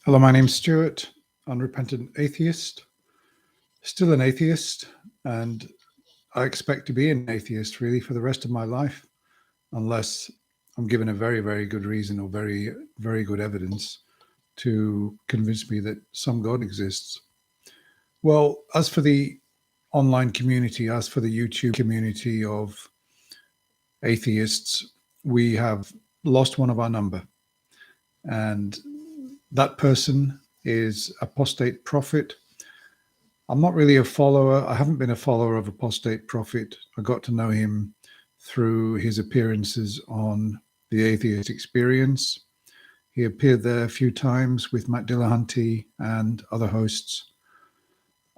Hello, my name's Stuart, unrepentant atheist, still an atheist, and I expect to be an atheist really for the rest of my life, unless I'm given a very, very good reason or very, very good evidence to convince me that some God exists. Well, as for the online community, as for the YouTube community of atheists, we have lost one of our number. And that person is Apostate Prophet. I'm not really a follower. I haven't been a follower of Apostate Prophet. I got to know him through his appearances on the Atheist Experience. He appeared there a few times with Matt Dillahunty and other hosts.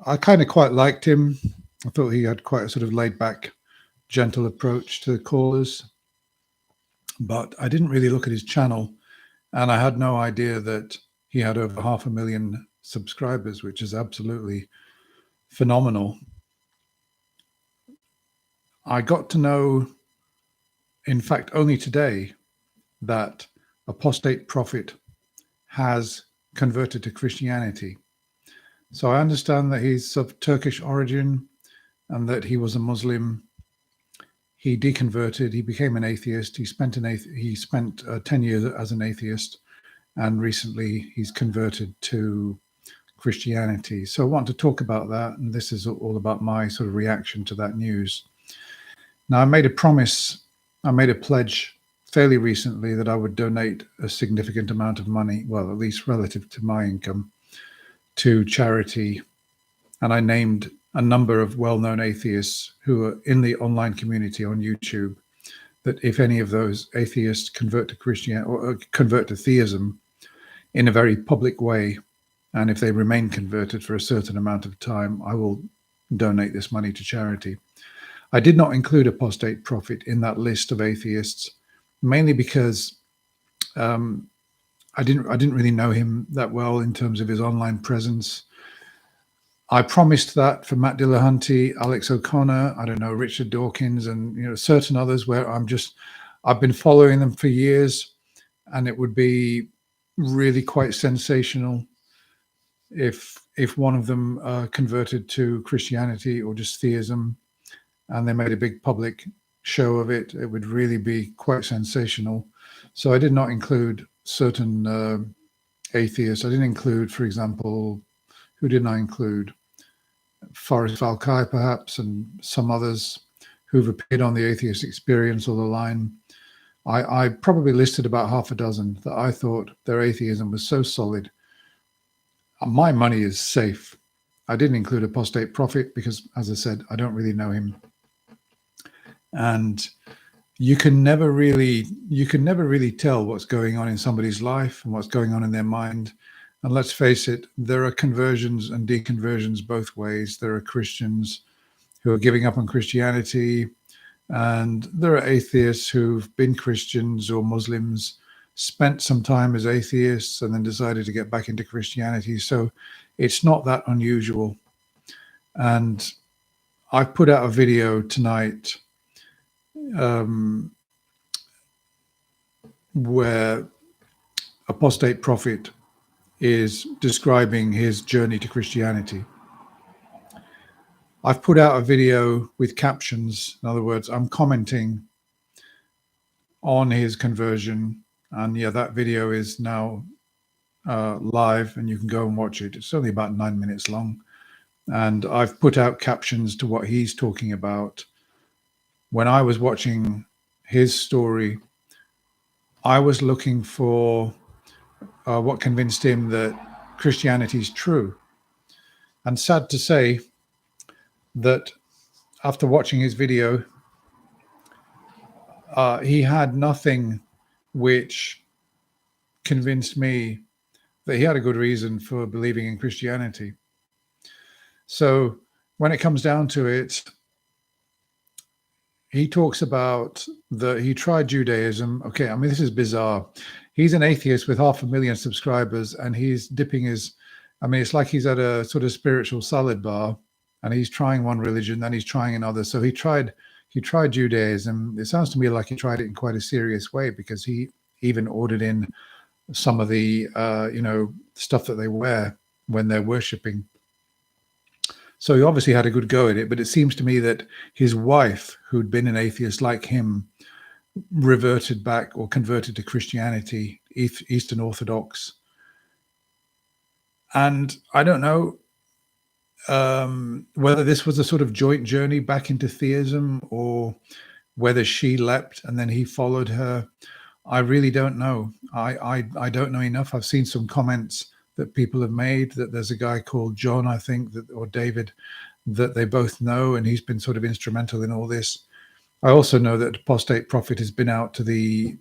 I kind of quite liked him. I thought he had quite a sort of laid back, gentle approach to the callers. But I didn't really look at his channel, and I had no idea that he had over 500,000 subscribers, which is absolutely phenomenal. I got to know, in fact, only today, that Apostate Prophet has converted to Christianity. So I understand that he's of Turkish origin and that he was a Muslim. He deconverted. He became an atheist. He spent 10 years as an atheist, and recently he's converted to Christianity. So I want to talk about that, and this is all about my sort of reaction to that news. Now, I made a promise, I made a pledge fairly recently that I would donate a significant amount of money, well, at least relative to my income, to charity. And I named a number of well-known atheists who are in the online community on YouTube, that if any of those atheists convert to Christianity or convert to theism in a very public way, and if they remain converted for a certain amount of time, I will donate this money to charity. I did not include Apostate Prophet in that list of atheists, mainly because I didn't really know him that well in terms of his online presence. I promised that for Matt Dillahunty, Alex O'Connor, I don't know, Richard Dawkins, and certain others where I've been following them for years, and it would be really quite sensational if one of them converted to Christianity or just theism, and they made a big public show of it. It would really be quite sensational. So I did not include certain atheists. I didn't include, for example, who didn't I include? Forrest Valkai, perhaps, and some others who've appeared on the Atheist Experience or the Line. I probably listed about half a dozen that I thought their atheism was so solid. My money is safe. I didn't include Apostate Prophet because, as I said, I don't really know him. And you can never really tell what's going on in somebody's life and what's going on in their mind. And let's face it, there are conversions and deconversions both ways. There are Christians who are giving up on Christianity, and there are atheists who've been Christians or Muslims, spent some time as atheists, and then decided to get back into Christianity. So it's not that unusual. And I've put out a video tonight where Apostate Prophet is describing his journey to Christianity. I've put out a video with captions. In other words, I'm commenting on his conversion. And yeah, that video is now live, and you can go and watch it. It's only about 9 minutes long. And I've put out captions to what he's talking about. When I was watching his story, I was looking for what convinced him that Christianity is true. And sad to say that after watching his video, he had nothing which convinced me that he had a good reason for believing in Christianity. So when it comes down to it, he talks about that he tried Judaism. Okay, I mean, this is bizarre. He's an atheist with 500,000 subscribers, and he's dipping his, I mean, it's like he's at a sort of spiritual salad bar, and he's trying one religion, then he's trying another. So he tried Judaism. It sounds to me like he tried it in quite a serious way, because he even ordered in some of the, stuff that they wear when they're worshipping. So he obviously had a good go at it, but it seems to me that his wife, who'd been an atheist like him, reverted back or converted to Christianity, Eastern Orthodox. And I don't know whether this was a sort of joint journey back into theism, or whether she leapt and then he followed her. I really don't know. I don't know enough. I've seen some comments that people have made that there's a guy called John, I think, that, or David, that they both know, and he's been sort of instrumental in all this. I also know that Apostate Prophet has been out to the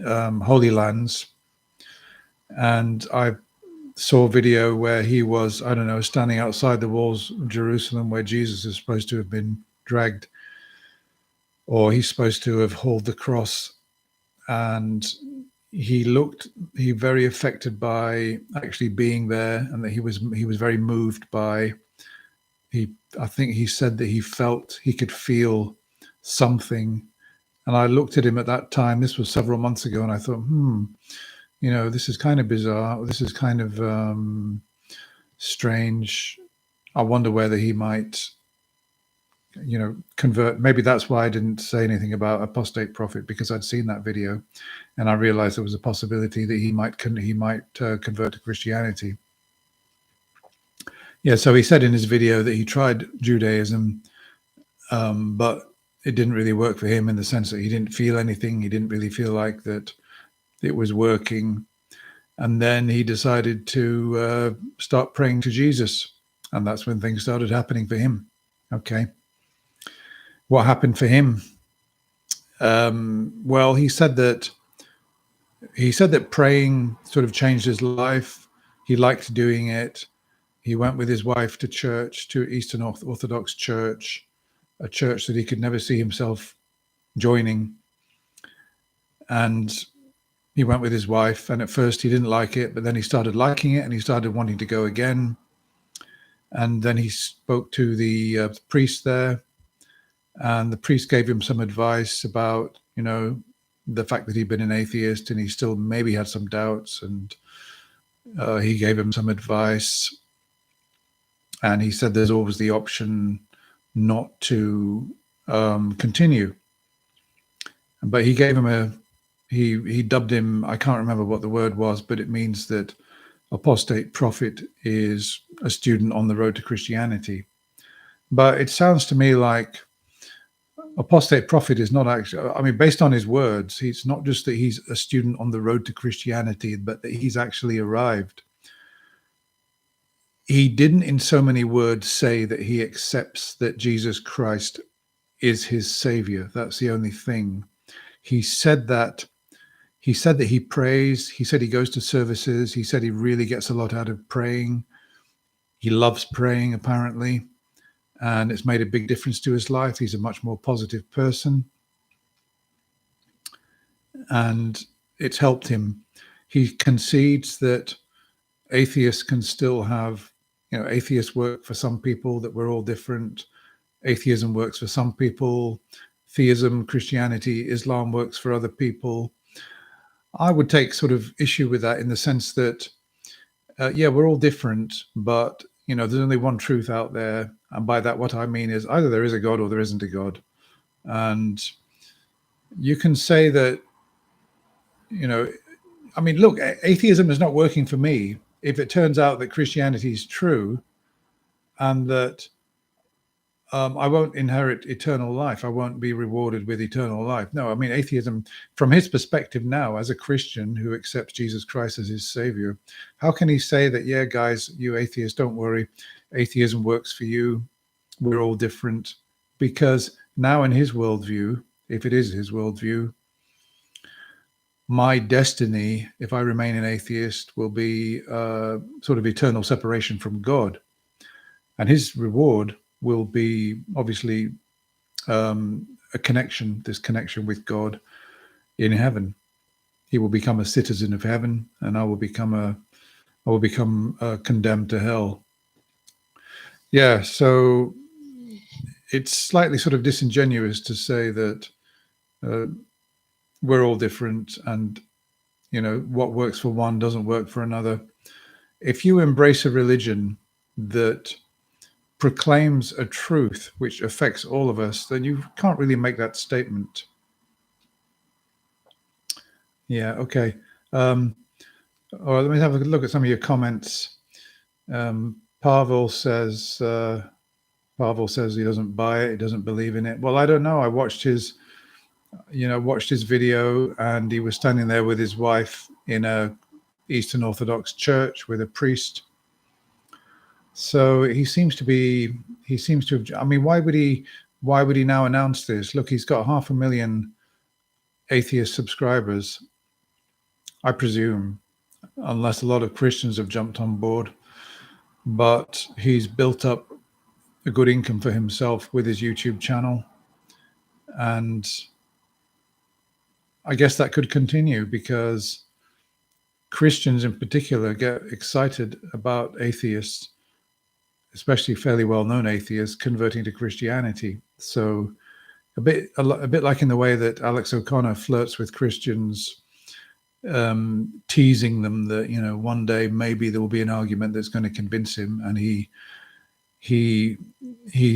Holy Lands, and I saw a video where he was, I don't know, standing outside the walls of Jerusalem where Jesus is supposed to have been dragged, or he's supposed to have hauled the cross. And he very affected by actually being there, and that he was very moved by, I think he said that he could feel something. And I looked at him at that time, this was several months ago, and I thought, this is kind of bizarre. This is kind of strange. I wonder whether he might, convert. Maybe that's why I didn't say anything about Apostate Prophet, because I'd seen that video, and I realized there was a possibility that he might convert to Christianity. Yeah, so he said in his video that he tried Judaism, but it didn't really work for him, in the sense that he didn't feel anything. He didn't really feel like that it was working. And then he decided to start praying to Jesus. And that's when things started happening for him. Okay. What happened for him? Well, he said that praying sort of changed his life. He liked doing it. He went with his wife to church, to Eastern Orthodox church, a church that he could never see himself joining. And he went with his wife, and at first he didn't like it, but then he started liking it, and he started wanting to go again. And then he spoke to the priest there, and the priest gave him some advice about, the fact that he'd been an atheist and he still maybe had some doubts. And he gave him some advice. And he said there's always the option not to continue. But he gave him he dubbed him, I can't remember what the word was, but it means that Apostate Prophet is a student on the road to Christianity. But it sounds to me like Apostate Prophet is not actually, based on his words, it's not just that he's a student on the road to Christianity, but that he's actually arrived. He didn't in so many words say that he accepts that Jesus Christ is his savior. That's the only thing. He said that he prays. He said he goes to services. He said he really gets a lot out of praying. He loves praying, apparently, and it's made a big difference to his life. He's a much more positive person, and it's helped him. He concedes that atheists can still have, atheists work for some people, that we're all different. Atheism works for some people. Theism, Christianity, Islam works for other people. I would take sort of issue with that, in the sense that, we're all different, but, there's only one truth out there. And by that, what I mean is either there is a God or there isn't a God. And you can say that, look, atheism is not working for me. If it turns out that Christianity is true, and that I won't inherit eternal life, I won't be rewarded with eternal life. No, atheism, from his perspective now, as a Christian who accepts Jesus Christ as his savior, how can he say that, yeah, guys, you atheists, don't worry, atheism works for you, we're all different? Because now in his worldview, if it is his worldview, my destiny, if I remain an atheist, will be sort of eternal separation from God. And his reward will be obviously a connection, this connection with God in heaven. He will become a citizen of heaven, and I will become condemned to hell. Yeah, so it's slightly sort of disingenuous to say that we're all different, and what works for one doesn't work for another. if you embrace a religion that proclaims a truth which affects all of us, then you can't really make that statement. Yeah, okay. All right, let me have a look at some of your comments. Pavel says he doesn't buy it, he doesn't believe in it. Well, I don't know. I watched his video, and he was standing there with his wife in a Eastern Orthodox church with a priest. So he seems to have, I mean, why would he now announce this? Look, he's got 500,000 atheist subscribers, I presume, unless a lot of Christians have jumped on board. But he's built up a good income for himself with his YouTube channel. And I guess that could continue, because Christians in particular get excited about atheists, especially fairly well-known atheists, converting to Christianity. So a bit like in the way that Alex O'Connor flirts with Christians, teasing them that, one day maybe there will be an argument that's going to convince him, and he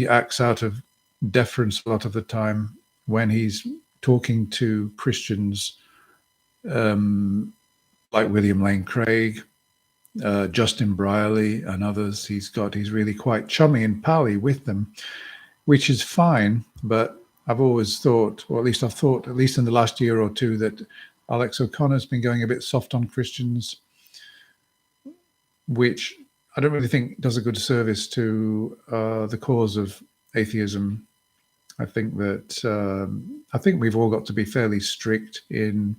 acts out of deference a lot of the time when he's talking to Christians, like William Lane Craig, Justin Brierley, and others. He's really quite chummy and pally with them, which is fine. But I've always thought, or at least I've thought, at least in the last year or two, that Alex O'Connor's been going a bit soft on Christians, which I don't really think does a good service to the cause of atheism. I think we've all got to be fairly strict in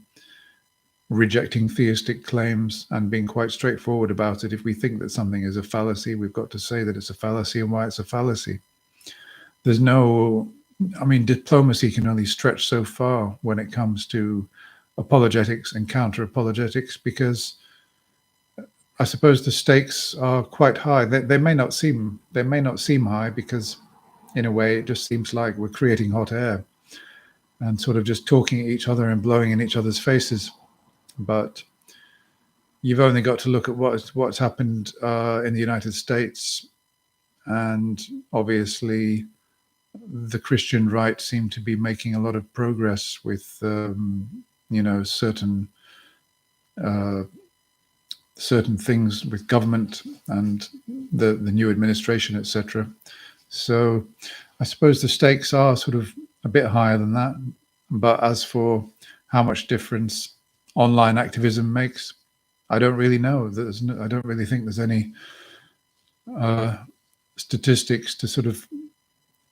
rejecting theistic claims and being quite straightforward about it. If we think that something is a fallacy, we've got to say that it's a fallacy and why it's a fallacy. Diplomacy can only stretch so far when it comes to apologetics and counter-apologetics, because I suppose the stakes are quite high. They may not seem high, because in a way it just seems like we're creating hot air and sort of just talking at each other and blowing in each other's faces. But you've only got to look at what's happened in the United States, and obviously the Christian right seem to be making a lot of progress with certain things with government and the new administration, etc. So I suppose the stakes are sort of a bit higher than that. But as for how much difference online activism makes, I don't really know. I don't really think there's any statistics to sort of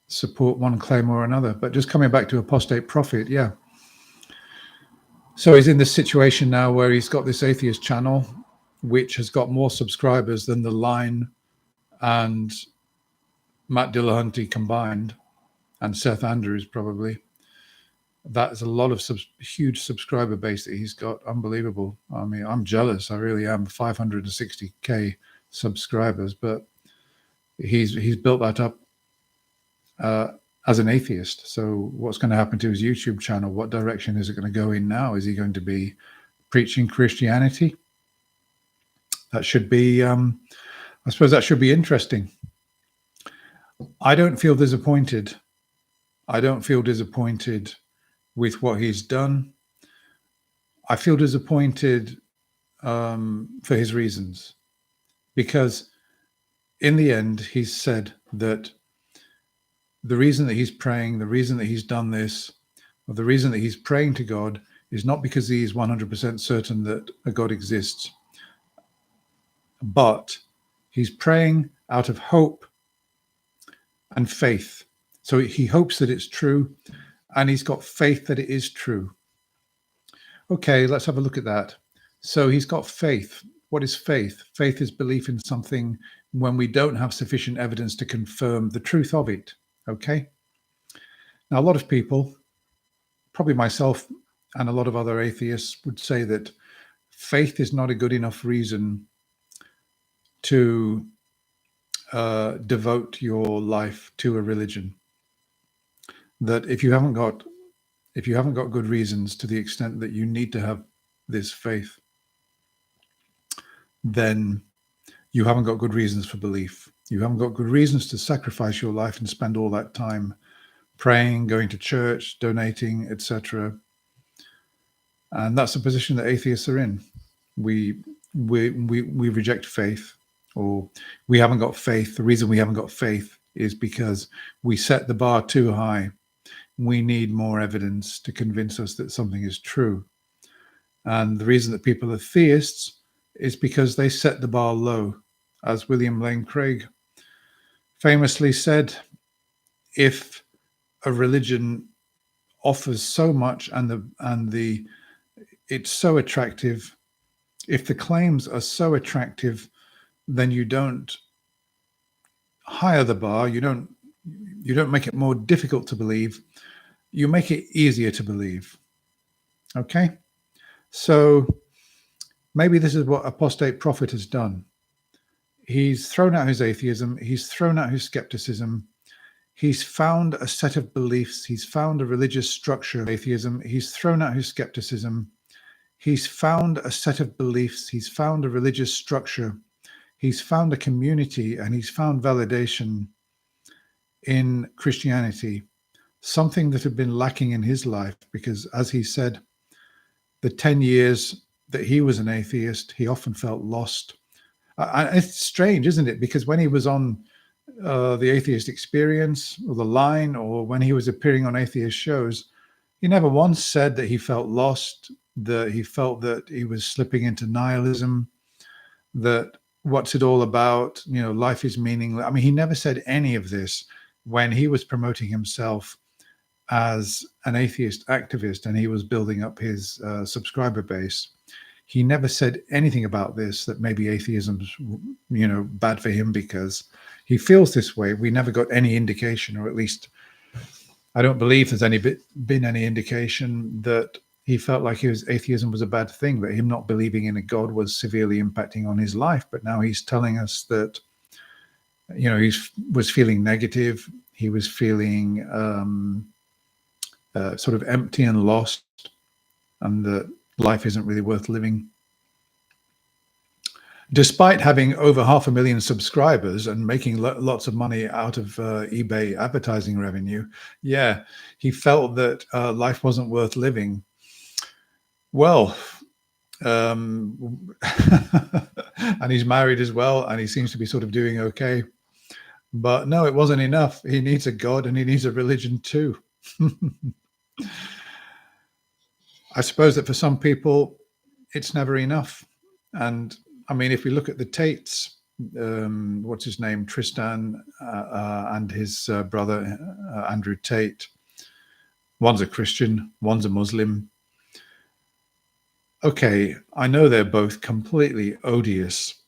support one claim or another. But just coming back to Apostate Prophet, yeah. So he's in this situation now where he's got this atheist channel, which has got more subscribers than The Line and Matt Dillahunty combined, and Seth Andrews probably. That's a lot of huge subscriber base that he's got. Unbelievable. I mean, I'm jealous. I really am. 560K subscribers, but he's built that up as an atheist. So what's going to happen to his YouTube channel? What direction is it going to go in now? Is he going to be preaching Christianity? That should be, I suppose that should be interesting. I don't feel disappointed. With what he's done. I feel disappointed for his reasons, because in the end, he's said that the reason that he's praying, the reason that he's done this, or the reason that he's praying to God is not because he is 100% certain that a God exists, but he's praying out of hope and faith. So he hopes that it's true, and he's got faith that it is true. Okay, let's have a look at that. So he's got faith. What is faith? Faith is belief in something when we don't have sufficient evidence to confirm the truth of it. Okay? Now, a lot of people, probably myself and a lot of other atheists, would say that faith is not a good enough reason to devote your life to a religion. That if you haven't got good reasons to the extent that you need to have this faith, then you haven't got good reasons for belief. You haven't got good reasons to sacrifice your life and spend all that time praying, going to church, donating, etc. And that's the position that atheists are in. We reject faith, or we haven't got faith. The reason we haven't got faith is because we set the bar too high. We need more evidence to convince us that something is true. And the reason that people are theists is because they set the bar low. As William Lane Craig famously said, if a religion offers so much and it's so attractive, if the claims are so attractive, then you don't higher the bar, you don't make it more difficult to believe, you make it easier to believe. Okay? So maybe this is what Apostate Prophet has done. He's thrown out his atheism, he's thrown out his skepticism, he's found a set of beliefs, he's found a religious structure of atheism, he's thrown out his skepticism, he's found a set of beliefs, he's found a religious structure, he's found a community, and he's found validation in Christianity, something that had been lacking in his life, because as he said, the 10 years that he was an atheist, he often felt lost. It's strange, isn't it? Because when he was on the Atheist Experience or The Line, or when he was appearing on atheist shows, he never once said that he felt lost, that he felt that he was slipping into nihilism, that what's it all about? You know, life is meaningless. I mean, he never said any of this when he was promoting himself as an atheist activist and he was building up his subscriber base. He never said anything about this, that maybe atheism's, you know, bad for him because he feels this way. We never got any indication, or at least I don't believe there's been any indication that he felt like atheism was a bad thing, that him not believing in a God was severely impacting on his life. But now he's telling us that, you know, he was feeling negative. He was feeling sort of empty and lost, and that life isn't really worth living. Despite having over 500,000 subscribers and making lots of money out of eBay advertising revenue, yeah, he felt that life wasn't worth living. Well, and he's married as well, and he seems to be sort of doing okay. But no, it wasn't enough. He needs a God, and he needs a religion too. I suppose that for some people, it's never enough. And I mean, if we look at the Tates, what's his name, Tristan, and his brother, Andrew Tate, one's a Christian, one's a Muslim. Okay, I know they're both completely odious,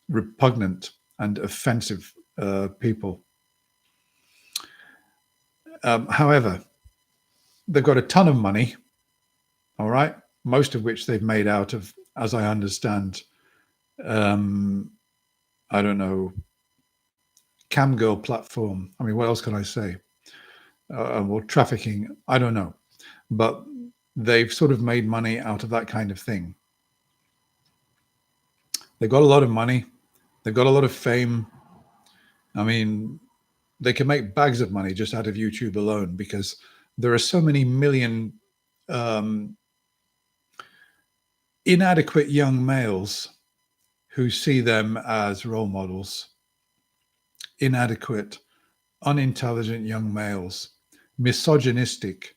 repugnant, and offensive people. However, they've got a ton of money, all right, most of which they've made out of, as I understand, I don't know, camgirl platform. I mean, what else can I say? Well, trafficking, I don't know. But they've sort of made money out of that kind of thing. They've got a lot of money. They've got a lot of fame. I mean, they can make bags of money just out of YouTube alone, because there are so many million inadequate young males who see them as role models. Inadequate, unintelligent young males, misogynistic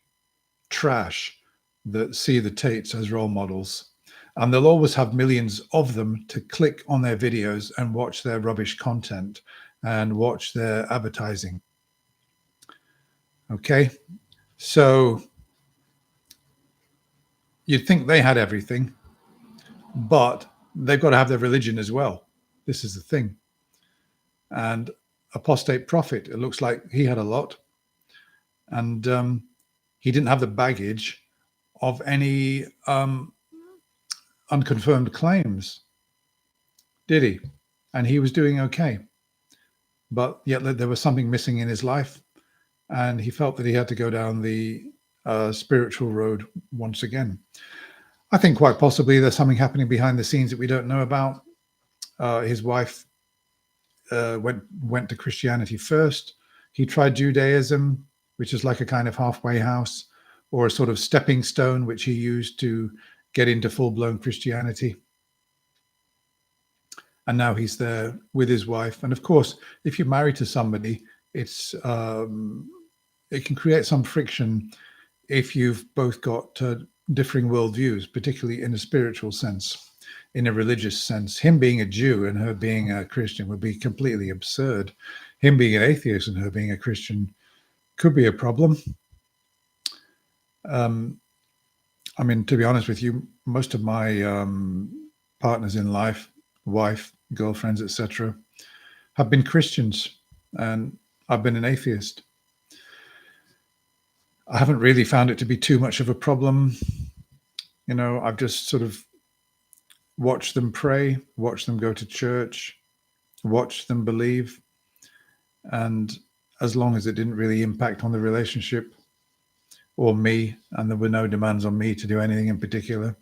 trash, that see the Tates as role models. And they'll always have millions of them to click on their videos and watch their rubbish content and watch their advertising. Okay, so you'd think they had everything, but they've got to have their religion as well. This is the thing. And Apostate Prophet, it looks like he had a lot. And he didn't have the baggage of any unconfirmed claims, did he? And he was doing okay. But yet there was something missing in his life, and he felt that he had to go down the spiritual road once again. I think quite possibly there's something happening behind the scenes that we don't know about. his wife went to Christianity first. He tried Judaism, which is like a kind of halfway house, or a sort of stepping stone, which he used to get into full-blown Christianity. And now he's there with his wife. And of course, if you're married to somebody, it can create some friction if you've both got differing worldviews, particularly in a spiritual sense, in a religious sense. Him being a Jew and her being a Christian would be completely absurd. Him being an atheist and her being a Christian could be a problem. I mean, to be honest with you, most of my partners in life, wife, girlfriends, etc., have been Christians, and I've been an atheist. I haven't really found it to be too much of a problem. You know, I've just sort of watched them pray, watched them go to church, watched them believe. And as long as it didn't really impact on the relationship or me, and there were no demands on me to do anything in particular,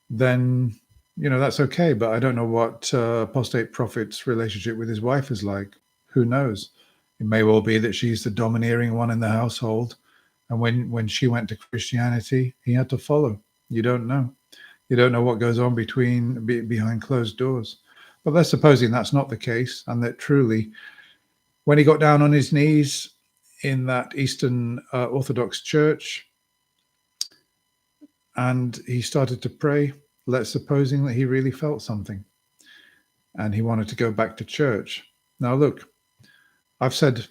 then, you know, that's okay. But I don't know what Apostate Prophet's relationship with his wife is like. Who knows? It may well be that she's the domineering one in the household. And when she went to Christianity, he had to follow. You don't know. You don't know what goes on behind closed doors. But let's supposing that's not the case, and that truly, when he got down on his knees in that Eastern Orthodox church and he started to pray, let's supposing that he really felt something and he wanted to go back to church. Now, look, I've said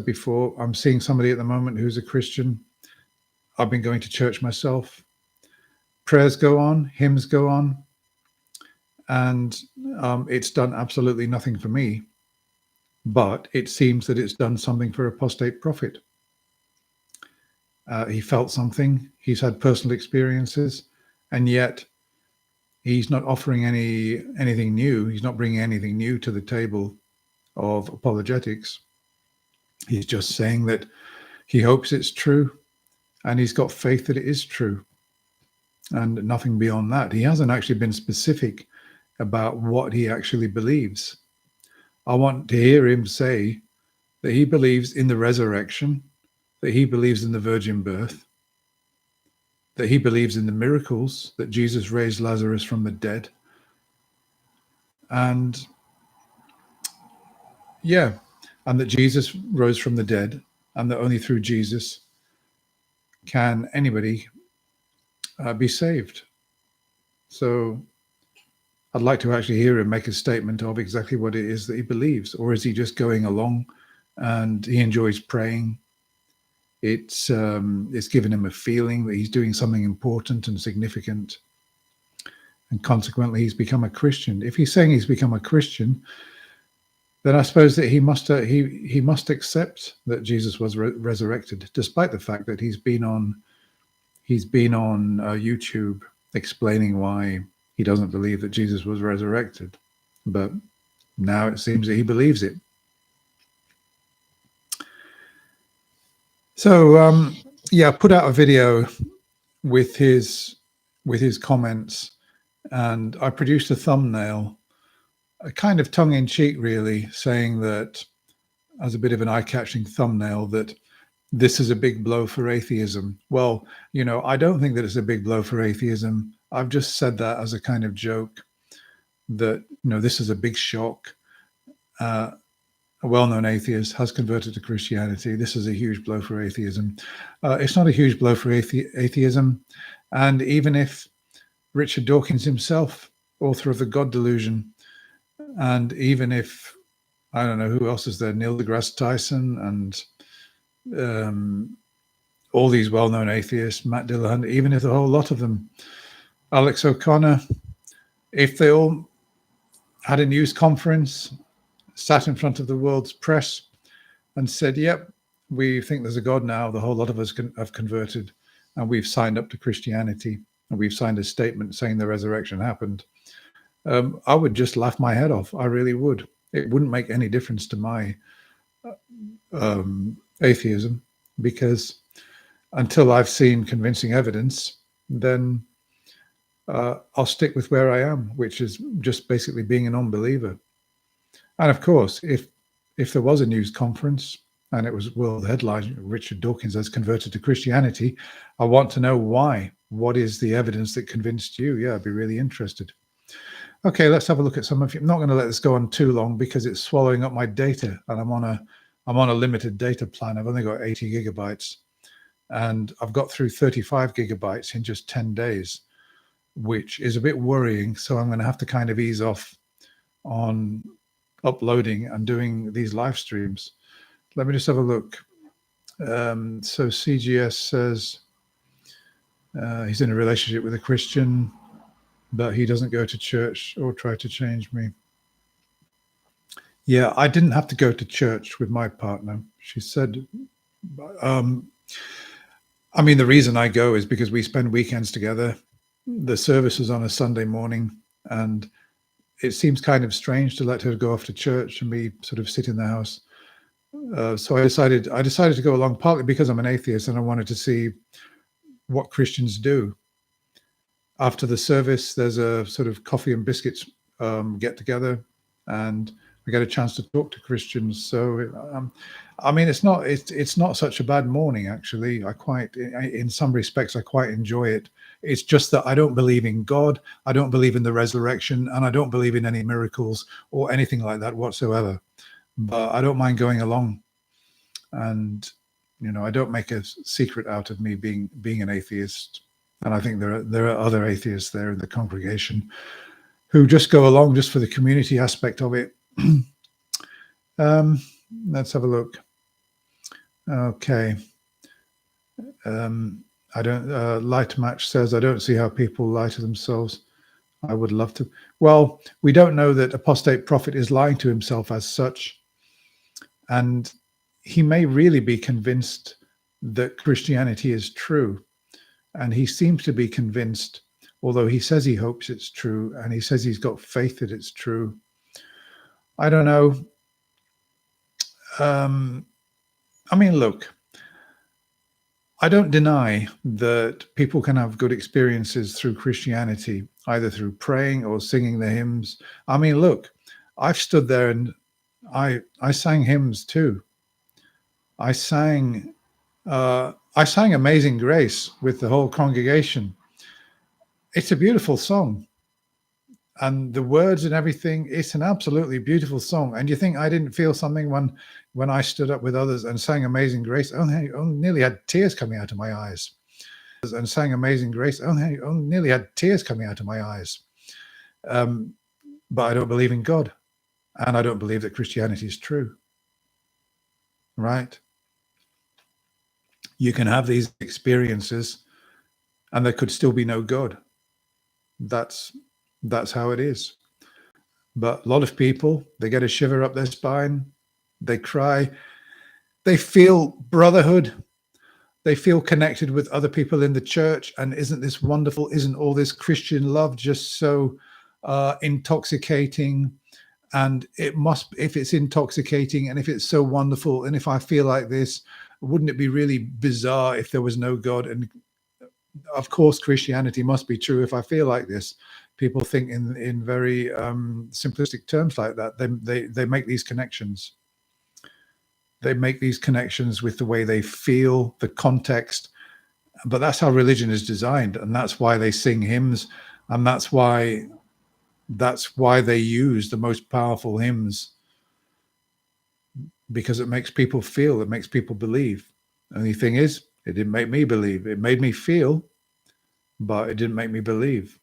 before, I'm seeing somebody at the moment who's a Christian. I've been going to church myself. Prayers go on, hymns go on, and it's done absolutely nothing for me. But it seems that it's done something for Apostate Prophet. He felt something. He's had personal experiences, and yet he's not offering anything new. He's not bringing anything new to the table of apologetics. He's just saying that he hopes it's true, and he's got faith that it is true, and nothing beyond that. He hasn't actually been specific about what he actually believes. I want to hear him say that he believes in the resurrection, that he believes in the virgin birth, that he believes in the miracles, that Jesus raised Lazarus from the dead. And yeah, and that Jesus rose from the dead, and that only through Jesus can anybody be saved. So I'd like to actually hear him make a statement of exactly what it is that he believes. Or is he just going along and he enjoys praying? It's given him a feeling that he's doing something important and significant, and consequently he's become a Christian. If he's saying he's become a Christian, then I suppose that he must accept that Jesus was resurrected, despite the fact that he's been on YouTube explaining why he doesn't believe that Jesus was resurrected. But now it seems that he believes it. So yeah, put out a video with his comments, and I produced a thumbnail, a kind of tongue-in-cheek really, saying that, as a bit of an eye-catching thumbnail, that this is a big blow for atheism. Well, you know, I don't think that it's a big blow for atheism. I've just said that as a kind of joke, that, you know, this is a big shock. A well-known atheist has converted to Christianity. This is a huge blow for atheism. It's not a huge blow for atheism. And even if Richard Dawkins himself, author of The God Delusion, and even if, I don't know, who else is there, Neil deGrasse Tyson and all these well-known atheists, Matt Dillahunty, even if the whole lot of them, Alex O'Connor, if they all had a news conference, sat in front of the world's press and said, yep, we think there's a God now, the whole lot of us have converted, and we've signed up to Christianity, and we've signed a statement saying the resurrection happened, I would just laugh my head off. I really would. It wouldn't make any difference to my atheism, because until I've seen convincing evidence, then I'll stick with where I am, which is just basically being an unbeliever. And of course, if there was a news conference and it was world headline, Richard Dawkins has converted to Christianity, I want to know why. What is the evidence that convinced you? Yeah, I'd be really interested. Okay, let's have a look at some of you. I'm not going to let this go on too long because it's swallowing up my data, and I'm on a limited data plan. I've only got 80 gigabytes, and I've got through 35 gigabytes in just 10 days, which is a bit worrying. So I'm going to have to kind of ease off on uploading and doing these live streams. Let me just have a look. So CGS says he's in a relationship with a Christian, but he doesn't go to church or try to change me. Yeah, I didn't have to go to church with my partner. She said, I mean, the reason I go is because we spend weekends together. The service was on a Sunday morning, and it seems kind of strange to let her go off to church and me sort of sit in the house. So I decided to go along, partly because I'm an atheist and I wanted to see what Christians do. After the service, there's a sort of coffee and biscuits get together, and I get a chance to talk to Christians. So, I mean, it's not such a bad morning, actually. In some respects, I quite enjoy it. It's just that I don't believe in God, I don't believe in the resurrection, and I don't believe in any miracles or anything like that whatsoever. But I don't mind going along, and I don't make a secret out of me being an atheist. And I think there are other atheists there in the congregation who just go along just for the community aspect of it. Let's have a look. Okay. Light Match says, I don't see how people lie to themselves. I would love to. Well, we don't know that Apostate Prophet is lying to himself as such. And he may really be convinced that Christianity is true. And he seems to be convinced, although he says he hopes it's true, and he says he's got faith that it's true. I don't know. I mean, look, I don't deny that people can have good experiences through Christianity, either through praying or singing the hymns. I mean, look, I've stood there and I sang hymns too. I sang Amazing Grace with the whole congregation. It's a beautiful song. And the words and everything, it's an absolutely beautiful song. And you think I didn't feel something when I stood up with others and sang Amazing Grace? I nearly had tears coming out of my eyes. And sang Amazing Grace, nearly had tears coming out of my eyes. But I don't believe in God. And I don't believe that Christianity is true. Right? You can have these experiences and there could still be no God. That's how it is. But a lot of people, they get a shiver up their spine, they cry, they feel brotherhood, they feel connected with other people in the church. And isn't this wonderful? Isn't all this Christian love just so intoxicating? And it must, if it's intoxicating and if it's so wonderful, and if I feel like this, wouldn't it be really bizarre if there was no God? And of course, Christianity must be true if I feel like this. People think in very simplistic terms like that. They make these connections. They make these connections with the way they feel, the context. But that's how religion is designed, and that's why they sing hymns, and that's why they use the most powerful hymns, because it makes people feel, it makes people believe. And the thing is, it didn't make me believe. It made me feel, but it didn't make me believe.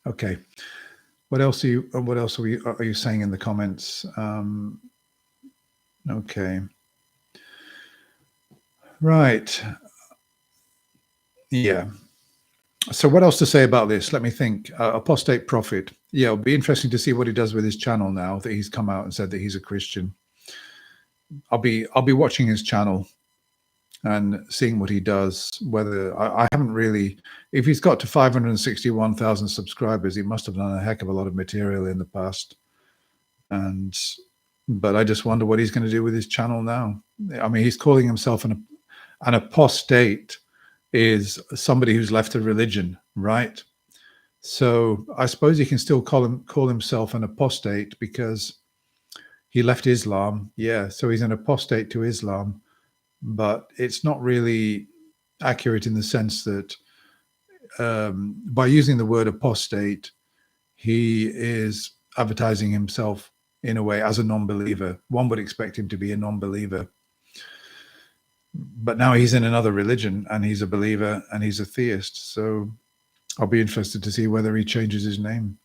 Okay, what else are you saying in the comments? Okay, right, yeah. So what else to say about this? Let me think. Apostate Prophet. Yeah, it'll be interesting to see what he does with his channel now that he's come out and said that he's a Christian. I'll be watching his channel and seeing what he does. Whether I haven't really, if he's got to 561,000 subscribers, he must have done a heck of a lot of material in the past. But I just wonder what he's going to do with his channel now. I mean, he's calling himself an apostate, is somebody who's left a religion, right? So I suppose he can still call himself an apostate because he left Islam. Yeah, so he's an apostate to Islam, but it's not really accurate in the sense that by using the word apostate, he is advertising himself in a way as a non-believer. One would expect him to be a non-believer, but now he's in another religion and he's a believer and he's a theist. So I'll be interested to see whether he changes his name.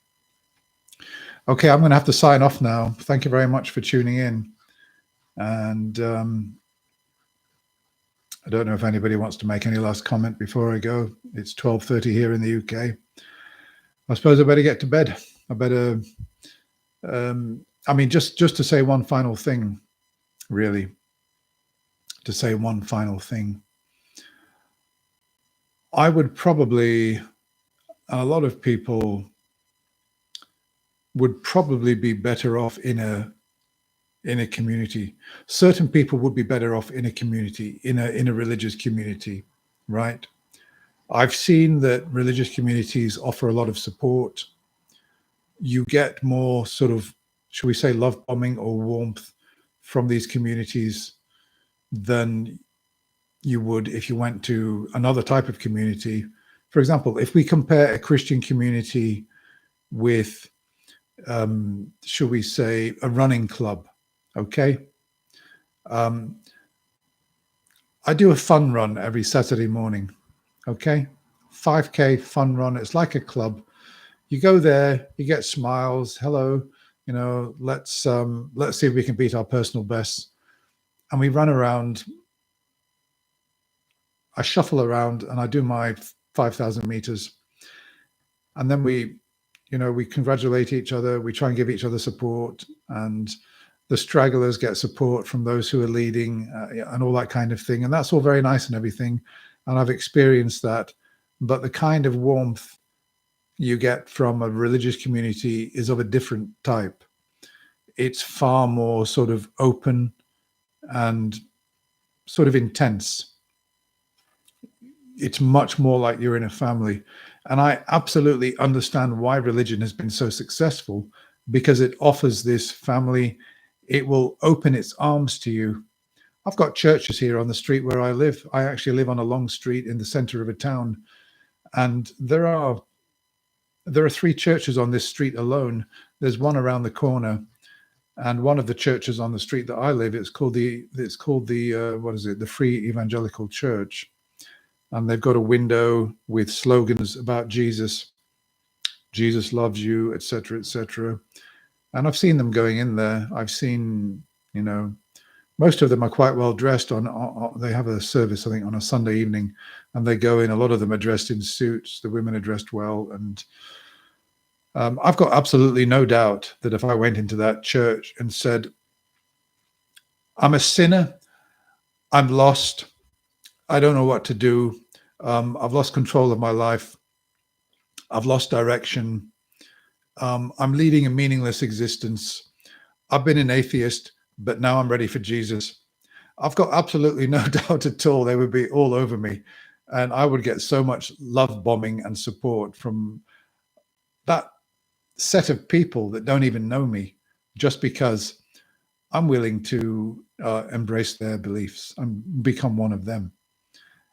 Okay, I'm going to have to sign off now. Thank you very much for tuning in. And I don't know if anybody wants to make any last comment before I go. It's 12:30 here in the UK. I suppose I better get to bed. I better, I mean, just to say one final thing, really, to say one final thing. I would probably, a lot of people would probably be better off in a community. Certain people would be better off in a community, in a religious community, right? I've seen that religious communities offer a lot of support. You get more sort of, should we say, love bombing or warmth from these communities than you would if you went to another type of community. For example, if we compare a Christian community with, should we say, a running club, okay? I do a fun run every Saturday morning, okay? 5K fun run. It's like a club. You go there, you get smiles. Hello, you know, let's see if we can beat our personal bests. And we run around. I shuffle around and I do my 5,000 meters. And then we congratulate each other. We try and give each other support, and the stragglers get support from those who are leading, and all that kind of thing. And that's all very nice and everything. And I've experienced that. But the kind of warmth you get from a religious community is of a different type. It's far more sort of open and sort of intense. It's much more like you're in a family. And I absolutely understand why religion has been so successful, because it offers this family. It will open its arms to you. I've got churches here on the street where I live. I actually live on a long street in the center of a town. And there are 3 churches on this street alone. There's one around the corner. And one of the churches on the street that I live, it's called the the Free Evangelical Church. And they've got a window with slogans about Jesus. Jesus loves you, etc., etc. And I've seen them going in there. I've seen, most of them are quite well dressed. They have a service, I think, on a Sunday evening, and they go in. A lot of them are dressed in suits. The women are dressed well. And I've got absolutely no doubt that if I went into that church and said, I'm a sinner, I'm lost, I don't know what to do, I've lost control of my life, I've lost direction, I'm leading a meaningless existence, I've been an atheist, but now I'm ready for Jesus. I've got absolutely no doubt at all they would be all over me, and I would get so much love bombing and support from that set of people that don't even know me, just because I'm willing to embrace their beliefs and become one of them.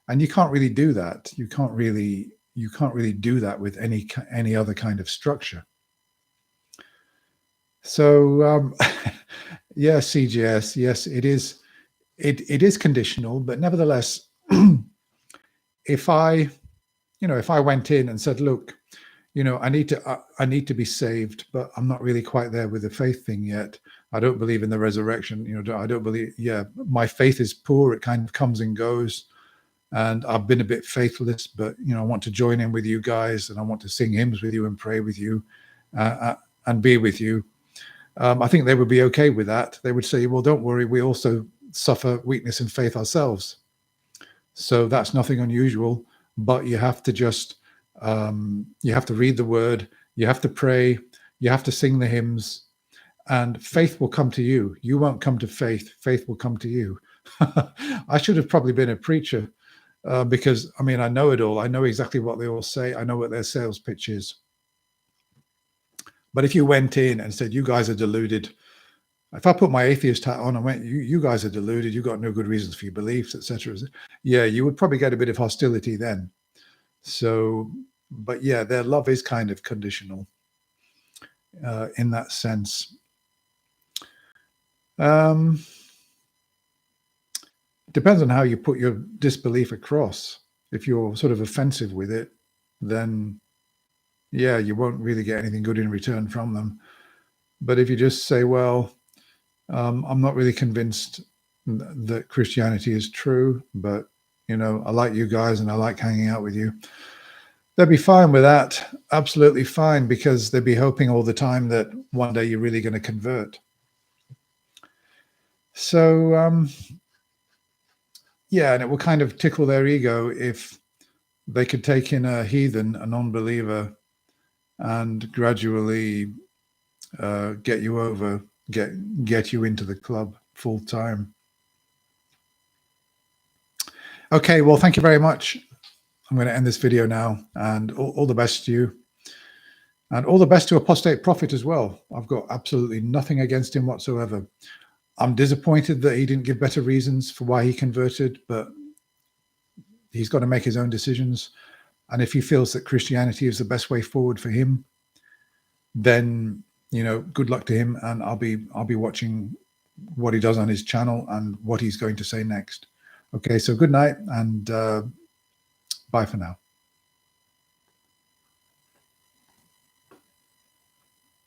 And you can't really do that. You can't really do that with any other kind of structure. So yeah, CGS, yes, it is conditional, but nevertheless, if I went in and said, look, I need to be saved, but I'm not really quite there with the faith thing yet. I don't believe in the resurrection. I don't believe, my faith is poor. It kind of comes and goes. And I've been a bit faithless, but, I want to join in with you guys, and I want to sing hymns with you and pray with you and be with you. I think they would be okay with that. They would say, well, don't worry. We also suffer weakness in faith ourselves. So that's nothing unusual, but you have to just, you have to read the word, you have to pray, you have to sing the hymns, and faith will come to you. You won't come to faith. Faith will come to you. I should have probably been a preacher. because I mean, I know it all. I know exactly what they all say. I know what their sales pitch is. But if you went in and said, you guys are deluded, if I put my atheist hat on and went, you guys are deluded, you've got no good reasons for your beliefs, etc. Yeah, you would probably get a bit of hostility then. So, but yeah, their love is kind of conditional in that sense. Depends on how you put your disbelief across. If you're sort of offensive with it, then yeah, you won't really get anything good in return from them. But if you just say, well, I'm not really convinced that Christianity is true, but you know, I like you guys and I like hanging out with you, they'd be fine with that. Absolutely fine, because they'd be hoping all the time that one day you're really going to convert. So yeah, and it will kind of tickle their ego if they could take in a heathen, a non-believer, and gradually get you over, get you into the club full time. Okay, well, thank you very much. I'm going to end this video now, and all the best to you, and all the best to Apostate Prophet as well. I've got absolutely nothing against him whatsoever. I'm disappointed that he didn't give better reasons for why he converted, but he's got to make his own decisions. And if he feels that Christianity is the best way forward for him, then, you know, good luck to him. And I'll be watching what he does on his channel and what he's going to say next. Okay, so good night and bye for now.